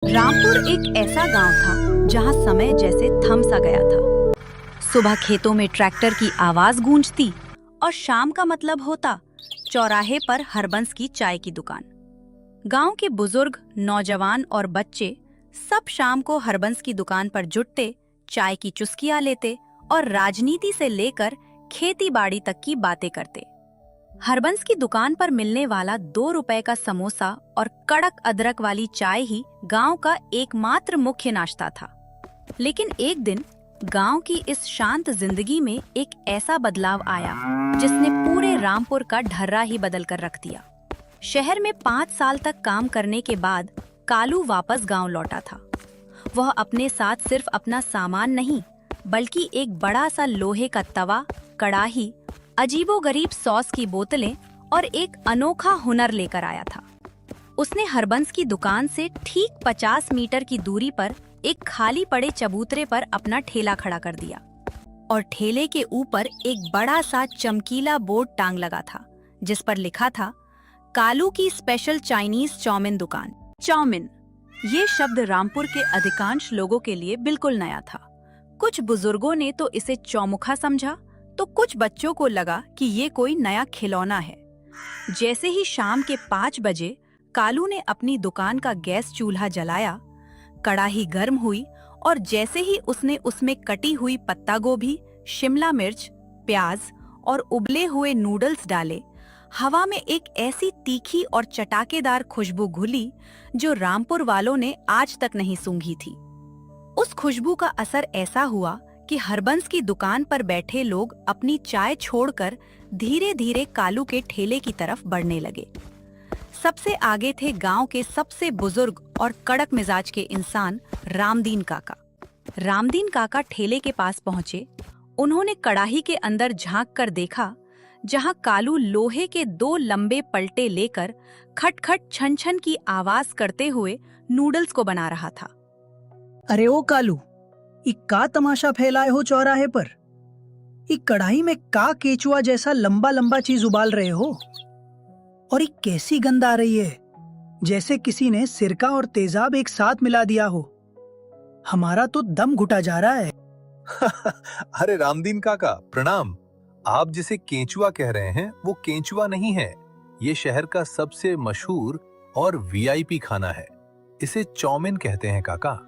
रामपुर एक ऐसा गांव था जहां समय जैसे थम सा गया था। सुबह खेतों में ट्रैक्टर की आवाज गूंजती और शाम का मतलब होता चौराहे पर हरबंस की चाय की दुकान। गांव के बुजुर्ग, नौजवान और बच्चे सब शाम को हरबंस की दुकान पर जुटते, चाय की चुस्कियां लेते और राजनीति से लेकर खेती बाड़ी तक की बातें करते। हरबंस की दुकान पर मिलने वाला 2 रुपए का समोसा और कड़क अदरक वाली चाय ही गांव का एकमात्र मुख्य नाश्ता था। लेकिन एक दिन गांव की इस शांत जिंदगी में एक ऐसा बदलाव आया जिसने पूरे रामपुर का ढर्रा ही बदल कर रख दिया। शहर में 5 साल तक काम करने के बाद कालू वापस गांव लौटा था। वह अपने साथ सिर्फ अपना सामान नहीं, बल्कि एक बड़ा सा लोहे का तवा, कड़ाही, अजीबोगरीब सॉस की बोतलें और एक अनोखा हुनर लेकर आया था। उसने हरबंस की दुकान से ठीक 50 मीटर की दूरी पर एक खाली पड़े चबूतरे पर अपना ठेला खड़ा कर दिया और ठेले के ऊपर एक बड़ा सा चमकीला बोर्ड टांग लगा था जिस पर लिखा था, कालू की स्पेशल चाइनीज चाउमीन दुकान। चाउमीन, ये शब्द रामपुर के अधिकांश लोगों के लिए बिल्कुल नया था। कुछ बुजुर्गों ने तो इसे चौमुखा समझा, तो कुछ बच्चों को लगा कि ये कोई नया खिलौना है। जैसे ही शाम के 5 बजे कालू ने अपनी दुकान का गैस चूल्हा जलाया, कड़ाही गर्म हुई और जैसे ही उसने उसमें कटी हुई पत्ता गोभी, शिमला मिर्च, प्याज और उबले हुए नूडल्स डाले, हवा में एक ऐसी तीखी और चटाकेदार खुशबू घुली जो रामपुर वालों ने आज तक नहीं सूंघी थी। उस खुशबू का असर ऐसा हुआ कि हरबंस की दुकान पर बैठे लोग अपनी चाय छोड़कर धीरे धीरे कालू के ठेले की तरफ बढ़ने लगे। सबसे आगे थे गांव के सबसे बुजुर्ग और कड़क मिजाज के इंसान रामदीन काका। रामदीन काका ठेले के पास पहुंचे। उन्होंने कड़ाही के अंदर झांक कर देखा, जहां कालू लोहे के 2 लंबे पलटे लेकर खटखट छन छन की आवाज करते हुए नूडल्स को बना रहा था। अरे ओ कालू, का तमाशा फैलाए हो चौराहे पर? कढ़ाई में का केचुआ जैसा लंबा लंबा चीज उबाल रहे हो? और कैसी गंध आ रही है, जैसे किसी ने सिरका और तेजाब एक साथ मिला दिया हो। हमारा तो दम घुटा जा रहा है। अरे रामदीन काका, प्रणाम। आप जिसे केंचुआ कह रहे हैं वो केंचुआ नहीं है। ये शहर का सबसे मशहूर और वीआईपी खाना है। इसे चाउमीन कहते हैं काका।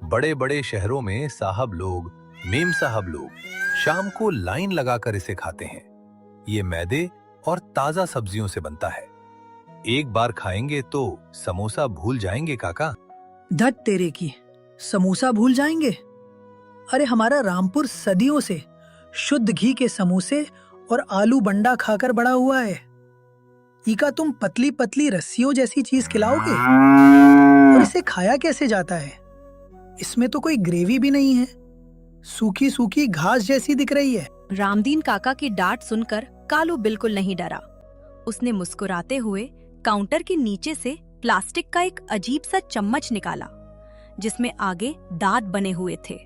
बड़े बड़े शहरों में साहब लोग, मेम साहब लोग शाम को लाइन लगाकर इसे खाते हैं। ये मैदे और ताजा सब्जियों से बनता है। एक बार खाएंगे तो समोसा भूल जाएंगे काका। धत तेरे की, समोसा भूल जाएंगे? अरे हमारा रामपुर सदियों से शुद्ध घी के समोसे और आलू बंडा खाकर बड़ा हुआ है। इका तुम पतली पतली रस्सियों जैसी चीज खिलाओगे? और इसे खाया कैसे जाता है? इसमें तो कोई ग्रेवी भी नहीं है, सूखी सूखी घास जैसी दिख रही है। रामदीन काका की डांट सुनकर कालू बिल्कुल नहीं डरा। उसने मुस्कुराते हुए काउंटर के नीचे से प्लास्टिक का एक अजीब सा चम्मच निकाला जिसमें आगे दांत बने हुए थे।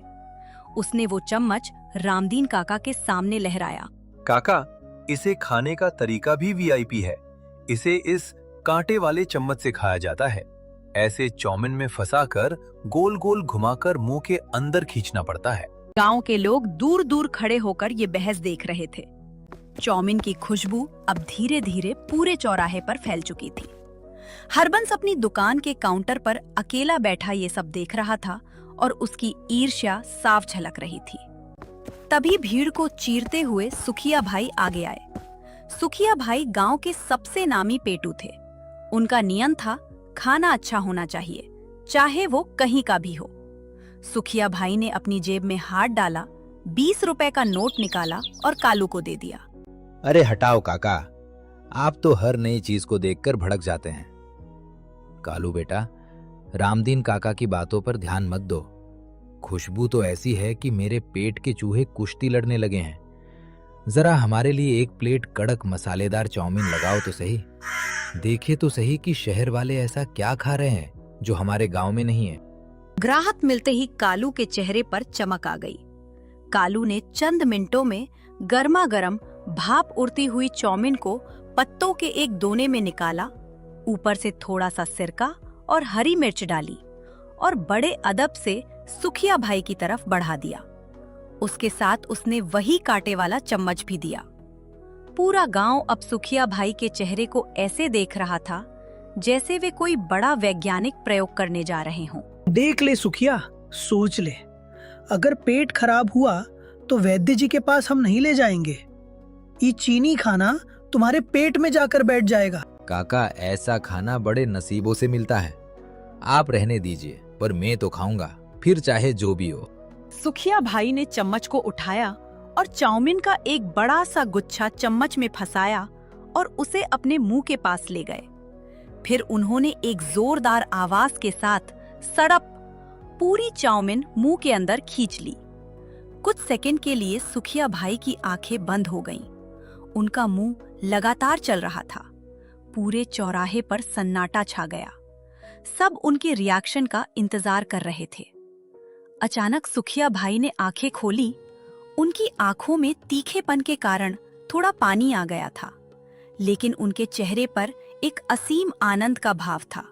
उसने वो चम्मच रामदीन काका के सामने लहराया। काका, इसे खाने का तरीका भी वीआईपी है। इसे इस कांटे वाले चम्मच से खाया जाता है। ऐसे चाउमीन में फंसाकर गोल गोल घुमाकर मुंह के अंदर खींचना पड़ता है। गांव के लोग दूर दूर खड़े होकर ये बहस देख रहे थे। चाउमीन की खुशबू अब धीरे धीरे पूरे चौराहे पर फैल चुकी थी। हरबंस अपनी दुकान के काउंटर पर अकेला बैठा ये सब देख रहा था और उसकी ईर्ष्या साफ झलक रही थी। तभी भीड़ को चीरते हुए सुखिया भाई आगे आए। सुखिया भाई गांव के सबसे नामी पेटू थे। उनका नियम था, खाना अच्छा होना चाहिए, चाहे वो कहीं का भी हो। सुखिया भाई ने अपनी जेब में हाथ डाला, 20 रुपए का नोट निकाला और कालू को दे दिया। अरे हटाओ काका, आप तो हर नई चीज को देखकर भड़क जाते हैं। कालू बेटा, रामदीन काका की बातों पर ध्यान मत दो। खुशबू तो ऐसी है कि मेरे पेट के चूहे कुश्ती लड़ने लगे हैं। जरा हमारे लिए एक प्लेट कड़क मसालेदार चाउमीन लगाओ तो सही। देखे तो सही कि शहर वाले ऐसा क्या खा रहे हैं जो हमारे गांव में नहीं है। ग्राहक मिलते ही कालू के चेहरे पर चमक आ गई। कालू ने चंद मिनटों में गर्मा गर्म भाप उड़ती हुई चाउमीन को पत्तों के एक दोने में निकाला, ऊपर से थोड़ा सा सिरका और हरी मिर्च डाली और बड़े अदब से सुखिया भाई की तरफ बढ़ा दिया। उसके साथ उसने वही कांटे वाला चम्मच भी दिया। पूरा गांव अब सुखिया भाई के चेहरे को ऐसे देख रहा था जैसे वे कोई बड़ा वैज्ञानिक प्रयोग करने जा रहे हों। देख ले सुखिया, सोच ले, अगर पेट खराब हुआ तो वैद्य जी के पास हम नहीं ले जाएंगे। ये चीनी खाना तुम्हारे पेट में जाकर बैठ जाएगा। काका, ऐसा खाना बड़े नसीबों से मिलता है। आप रहने दीजिए, पर मैं तो खाऊंगा, फिर चाहे जो भी हो। सुखिया भाई ने चम्मच को उठाया और चाउमीन का एक बड़ा सा गुच्छा चम्मच में फंसाया और उसे अपने मुंह के पास ले गए। फिर उन्होंने एक जोरदार आवाज के साथ सड़प पूरी चाउमीन मुंह के अंदर खींच ली। कुछ सेकंड के लिए सुखिया भाई की आंखें बंद हो गईं। उनका मुंह लगातार चल रहा था। पूरे चौराहे पर सन्नाटा छा गया। सब उनके रिएक्शन का इंतजार कर रहे थे। अचानक सुखिया भाई ने आंखें खोली। उनकी आंखों में तीखेपन के कारण थोड़ा पानी आ गया था, लेकिन उनके चेहरे पर एक असीम आनंद का भाव था।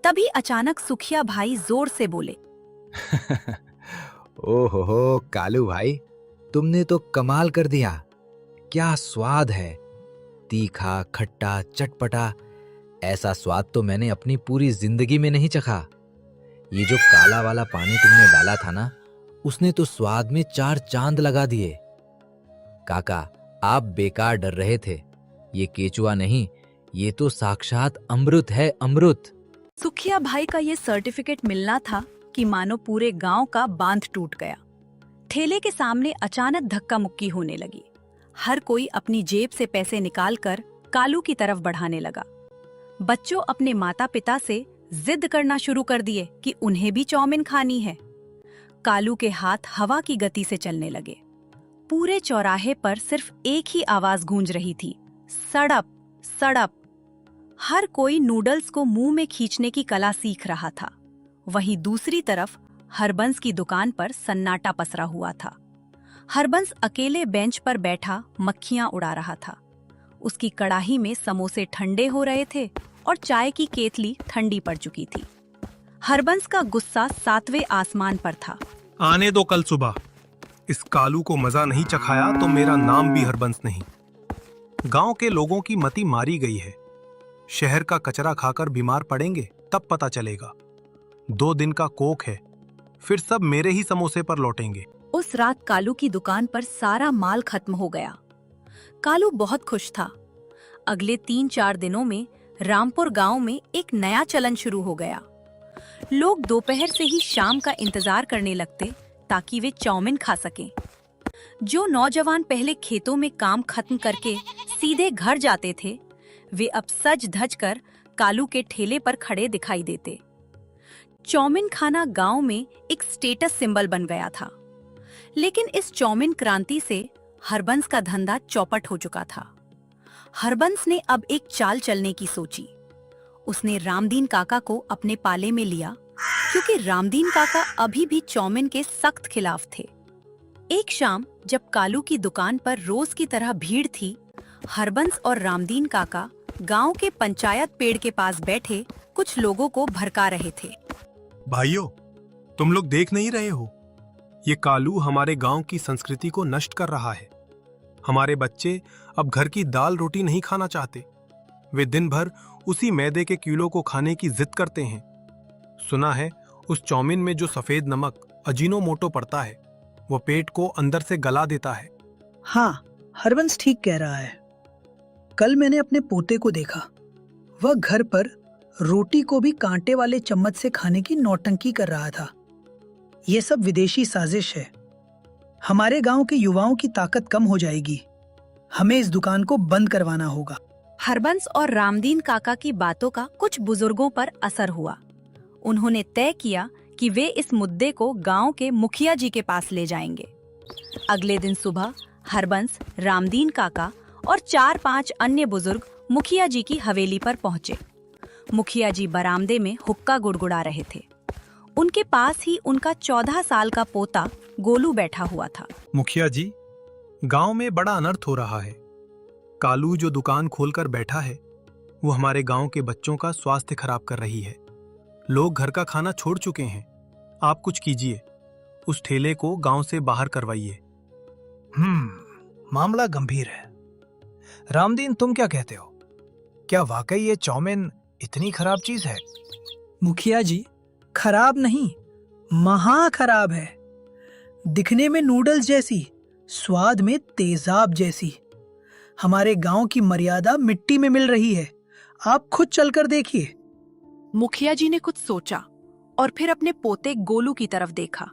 तभी अचानक सुखिया भाई जोर से बोले, ओहो कालू भाई, तुमने तो कमाल कर दिया। क्या स्वाद है, तीखा, खट्टा, चटपटा। ऐसा स्वाद तो मैंने अपनी पूरी जिंदगी में नहीं चखा। ये जो काला वाला पानी तुमने डाला था ना, उसने तो स्वाद में 4 चांद लगा दिए। काका, आप बेकार डर रहे थे। ये केचुआ नहीं, ये तो साक्षात अमृत है, अमृत। सुखिया भाई का ये सर्टिफिकेट मिलना था कि मानो पूरे गांव का बांध टूट गया। ठेले के सामने अचानक धक्का मुक्की होने लगी। हर कोई अपनी जेब से पैसे निकालकर कालू की तरफ बढ़ाने लगा। बच्चों अपने माता पिता से जिद करना शुरू कर दिए कि उन्हें भी चाउमीन खानी है। कालू के हाथ हवा की गति से चलने लगे। पूरे चौराहे पर सिर्फ एक ही आवाज गूंज रही थी, सड़प सड़प। हर कोई नूडल्स को मुंह में खींचने की कला सीख रहा था। वहीं दूसरी तरफ हरबंस की दुकान पर सन्नाटा पसरा हुआ था। हरबंस अकेले बेंच पर बैठा मक्खियां उड़ा रहा था। उसकी कड़ाही में समोसे ठंडे हो रहे थे और चाय की केतली ठंडी पड़ चुकी थी। हरबंस का गुस्सा 7वें आसमान पर था। आने दो कल सुबह। इस कालू को मजा नहीं चखाया तो मेरा नाम भी हरबंस नहीं। गांव के लोगों की मति मारी गई है। शहर का कचरा खाकर बीमार पड़ेंगे तब पता चलेगा। 2 दिन का कोक है, फिर सब मेरे ही समोसे पर लौटेंगे। उस रात कालू की दुकान पर सारा माल खत्म हो गया। कालू बहुत खुश था। अगले 3-4 दिनों में रामपुर गांव में एक नया चलन शुरू हो गया। लोग दोपहर से ही शाम का इंतजार करने लगते ताकि वे चाउमीन खा सकें। जो नौजवान पहले खेतों में काम खत्म करके सीधे घर जाते थे, वे अब सज धज कर कालू के ठेले पर खड़े दिखाई देते। चाउमीन खाना गांव में एक स्टेटस सिंबल बन गया था। लेकिन इस चाउमीन क्रांति से हरबंस का धंधा चौपट हो चुका था। हरबंस ने अब एक चाल चलने की सोची। उसने रामदीन काका को अपने पाले में लिया, क्योंकि रामदीन काका अभी भी चाउमीन के सख्त खिलाफ थे। एक शाम जब कालू की दुकान पर रोज की तरह भीड़ थी, हरबंस और रामदीन काका गांव के पंचायत पेड़ के पास बैठे कुछ लोगों को भड़का रहे थे। भाइयों, तुम लोग देख नहीं रहे हो? ये कालू हमारे गांव की संस्कृति को नष्ट कर रहा है। हमारे बच्चे अब घर की दाल रोटी नहीं खाना चाहते। वे दिन भर उसी मैदे के कीलों को खाने की जिद करते हैं। सुना है उस चाउमीन में जो सफेद नमक अजीनोमोटो पड़ता है, वो पेट को अंदर से गला देता है। हाँ, हरबंस ठीक कह रहा है। कल मैंने अपने पोते को देखा। वह घर पर रोटी को भी कांटे वाले चम्मच से खाने की नौटंकी कर रहा था। ये सब विदेशी साजिश है। हमारे गांव के युवाओं की ताकत कम हो जाएगी। हमें इस दुकान को बंद करवाना होगा। हरबंस और रामदीन काका की बातों का कुछ बुजुर्गों पर असर हुआ। उन्होंने तय किया कि वे इस मुद्दे को गांव के मुखिया जी के पास ले जाएंगे। अगले दिन सुबह हरबंस, रामदीन काका और 4-5 अन्य बुजुर्ग मुखिया जी की हवेली पर पहुंचे। मुखिया जी बरामदे में हुक्का गुड़गुड़ा रहे थे। उनके पास ही उनका 14 साल का पोता गोलू बैठा हुआ था। मुखिया जी, गांव में बड़ा अनर्थ हो रहा है। कालू जो दुकान खोलकर बैठा है, वो हमारे गांव के बच्चों का स्वास्थ्य खराब कर रही है। लोग घर का खाना छोड़ चुके हैं। आप कुछ कीजिए, उस ठेले को गांव से बाहर करवाइए। मामला गंभीर है। रामदीन, तुम क्या कहते हो? क्या वाकई ये चाउमीन इतनी खराब चीज है? मुखिया जी, खराब नहीं, महा खराब है। दिखने में नूडल्स जैसी, स्वाद में तेजाब जैसी। हमारे गांव की मर्यादा मिट्टी में मिल रही है। आप खुद चलकर देखिए। मुखिया जी ने कुछ सोचा और फिर अपने पोते गोलू की तरफ देखा।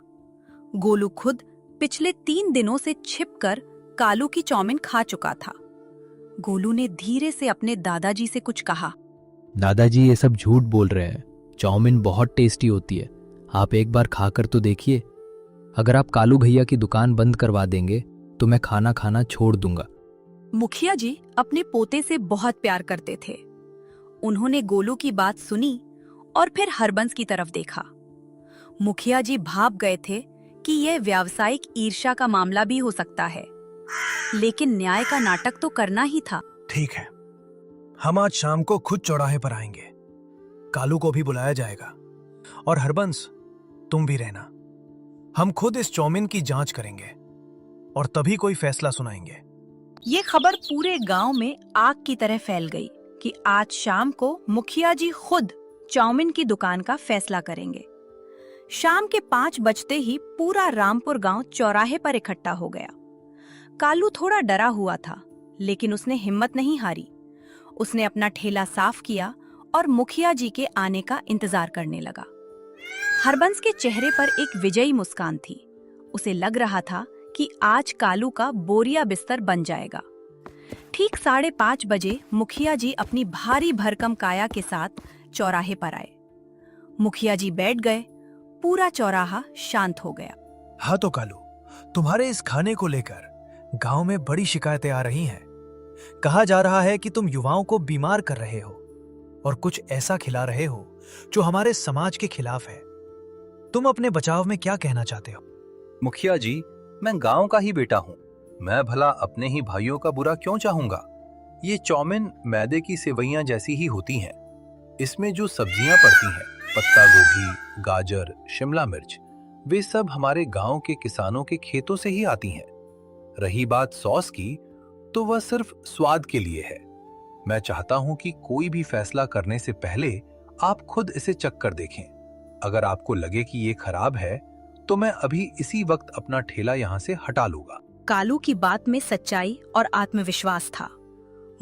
गोलू खुद पिछले 3 दिनों से छिपकर कालू की चाउमीन खा चुका था। गोलू ने धीरे से अपने दादाजी से कुछ कहा। दादाजी, ये सब झूठ बोल रहे हैं। चाउमीन बहुत टेस्टी होती है, आप एक बार खाकर तो देखिए। अगर आप कालू भैया की दुकान बंद करवा देंगे तो मैं खाना खाना छोड़ दूंगा। मुखिया जी अपने पोते से बहुत प्यार करते थे। उन्होंने गोलू की बात सुनी और फिर हरबंस की तरफ देखा। मुखिया जी भाप गए थे कि यह व्यावसायिक ईर्ष्या का मामला भी हो सकता है, लेकिन न्याय का नाटक तो करना ही था। ठीक है, हम आज शाम को खुद चौराहे पर आएंगे। कालू को भी बुलाया जाएगा और हरबंस, तुम भी रहना। हम खुद इस चाउमीन की जांच करेंगे और तभी कोई फैसला सुनाएंगे। ये खबर पूरे गांव में आग की तरह फैल गई कि आज शाम को मुखिया जी खुद चाउमीन की दुकान का फैसला करेंगे। शाम के 5 बजते ही पूरा रामपुर गांव चौराहे पर इकट्ठा हो गया। कालू थोड़ा डरा हुआ था, लेकिन उसने हिम्मत नहीं हारी। उसने अपना ठेला साफ किया और मुखिया जी के आने का इंतजार करने लगा। हरबंस के चेहरे पर एक विजयी मुस्कान थी। उसे लग रहा था कि आज कालू का बोरिया बिस्तर बन जाएगा। ठीक 5:30 बजे मुखिया जी अपनी भारी भरकम काया के साथ चौराहे पर आए। मुखिया जी बैठ गए। पूरा चौराहा शांत हो गया। हाँ तो कालू, तुम्हारे इस खाने को लेकर गांव में बड़ी शिकायतें आ रही हैं। कहा जा रहा है कि तुम युवाओं को बीमार कर रहे हो और कुछ ऐसा खिला रहे हो जो हमारे समाज के खिलाफ है। तुम अपने बचाव में क्या कहना चाहते हो? मुखिया जी, मैं गांव का ही बेटा हूँ। मैं भला अपने ही भाइयों का बुरा क्यों चाहूंगा? ये चाउमीन मैदे की सेवइयां जैसी ही होती हैं। इसमें जो सब्जियां पड़ती हैं, पत्ता गोभी, गाजर, शिमला मिर्च, वे सब हमारे गांव के किसानों के खेतों से ही आती हैं। रही बात सॉस की, तो वह सिर्फ स्वाद के लिए है। मैं चाहता हूं कि कोई भी फैसला करने से पहले आप खुद इसे चख कर देखें। अगर आपको लगे कि ये खराब है, तो मैं अभी इसी वक्त अपना ठेला यहां से हटा लूंगा। कालू की बात में सच्चाई और आत्मविश्वास था।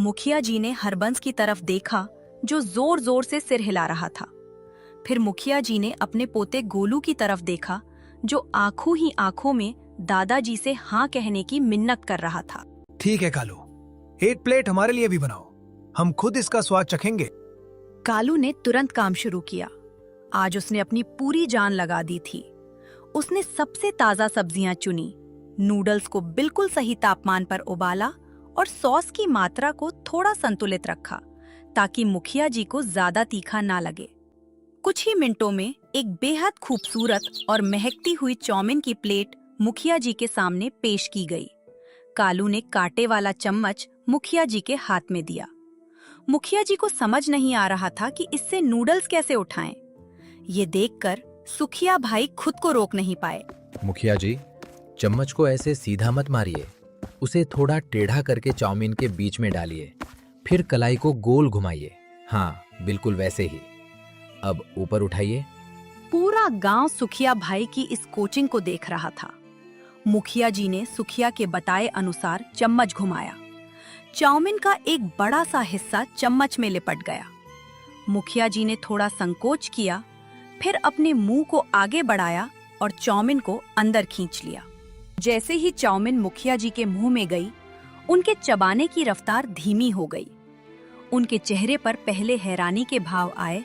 मुखिया जी ने हरबंस की तरफ देखा, जो जोर जोर से सिर हिला रहा था। फिर मुखिया जी ने अपने पोते गोलू की तरफ देखा, जो आंखों ही आंखों में दादाजी से हाँ कहने की मिन्नत कर रहा था। ठीक है कालू, 1 प्लेट हमारे लिए भी बनाओ। हम खुद इसका स्वाद चखेंगे। कालू ने तुरंत काम शुरू किया। आज उसने अपनी पूरी जान लगा दी थी। उसने सबसे ताजा सब्जियां चुनी, नूडल्स को बिल्कुल सही तापमान पर उबाला और सॉस की मात्रा को थोड़ा संतुलित रखा, ताकि मुखिया जी को ज्यादा तीखा ना लगे। कुछ ही मिनटों में एक बेहद खूबसूरत और महकती हुई चाउमीन की प्लेट मुखिया जी के सामने पेश की गई। कालू ने कांटे वाला चम्मच मुखिया जी के हाथ में दिया। मुखिया जी को समझ नहीं आ रहा था कि इससे नूडल्स कैसे उठाएं। ये देखकर सुखिया भाई खुद को रोक नहीं पाए। मुखिया जी, चम्मच को ऐसे सीधा मत मारिए, उसे थोड़ा टेढ़ा करके चाउमीन के बीच में डालिए, फिर कलाई को गोल घुमाइए। हाँ, बिल्कुल वैसे ही। अब ऊपर उठाइए। पूरा गांव सुखिया भाई की इस कोचिंग को देख रहा था। मुखिया जी ने सुखिया के बताए अनुसार चम्मच घुमाया। चाउमीन का एक बड़ा सा हिस्सा चम्मच में लिपट गया। मुखिया जी ने थोड़ा संकोच किया, फिर अपने मुंह को आगे बढ़ाया और चाउमीन को अंदर खींच लिया। जैसे ही चाउमीन मुखिया जी के मुंह में गई, उनके चबाने की रफ्तार धीमी हो गई। उनके चेहरे पर पहले हैरानी के भाव आए,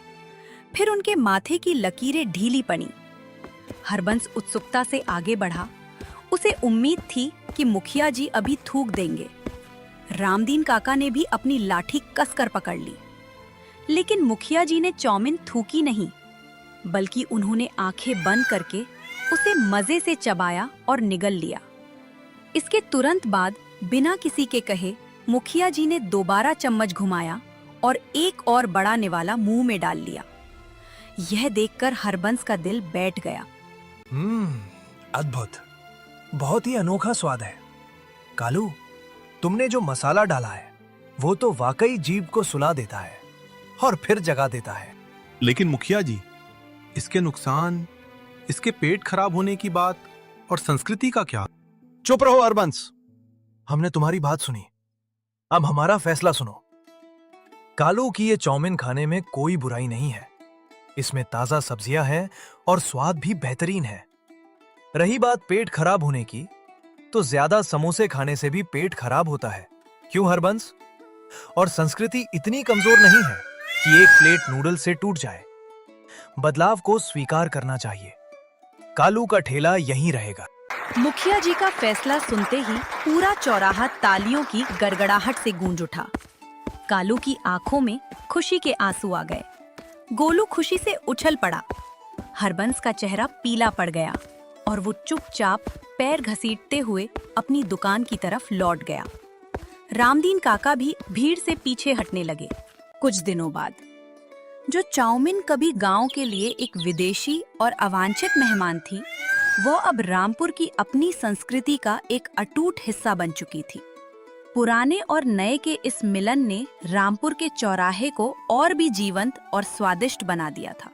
फिर उनके माथे की लकीरें ढीली पड़ी। हरबंस उत्सुकता से आगे बढ़ा। उसे उम्मीद थी कि मुखिया जी अभी थूक देंगे। रामदीन काका ने भी अपनी लाठी कसकर पकड़ ली, लेकिन मुखिया जी ने चाउमीन थूकी नहीं, बल्कि उन्होंने आंखें बंद करके उसे मजे से चबाया और निगल लिया। इसके तुरंत बाद बिना किसी के कहे मुखिया जी ने दोबारा चम्मच घुमाया और एक और बड़ा निवाला मुंह में डाल लिया। यह देखकर हरबंस का दिल बैठ गया। अद्भुत, बहुत ही अनोखा स्वाद है। कालू, तुमने जो मसाला डाला है वो तो वाकई जीभ को सुला देता है और फिर जगा देता है। लेकिन मुखिया जी, इसके नुकसान, इसके पेट खराब होने की बात और संस्कृति का क्या? चुप रहो हरबंस, हमने तुम्हारी बात सुनी, अब हमारा फैसला सुनो। कालू की ये चाउमीन खाने में कोई बुराई नहीं है। इसमें ताजा सब्जियां हैं और स्वाद भी बेहतरीन है। रही बात पेट खराब होने की, तो ज्यादा समोसे खाने से भी पेट खराब होता है, क्यों हरबंस? और संस्कृति इतनी कमजोर नहीं है कि एक प्लेट नूडल से टूट जाए। बदलाव को स्वीकार करना चाहिए। कालू का ठेला यहीं रहेगा। मुखिया जी का फैसला सुनते ही पूरा चौराहा तालियों की गड़गड़ाहट से गूंज उठा। कालू की आंखों में खुशी के आंसू आ गए। गोलू खुशी से उछल पड़ा। हरबंस का चेहरा पीला पड़ गया और वो चुपचाप पैर घसीटते हुए अपनी दुकान की तरफ लौट गया। रामदीन काका भी भीड़ से पीछे हटने लगे। कुछ दिनों बाद जो चाउमीन कभी गांव के लिए एक विदेशी और अवांछित मेहमान थी, वो अब रामपुर की अपनी संस्कृति का एक अटूट हिस्सा बन चुकी थी। पुराने और नए के इस मिलन ने रामपुर के चौराहे को और भी जीवंत और स्वादिष्ट बना दिया था।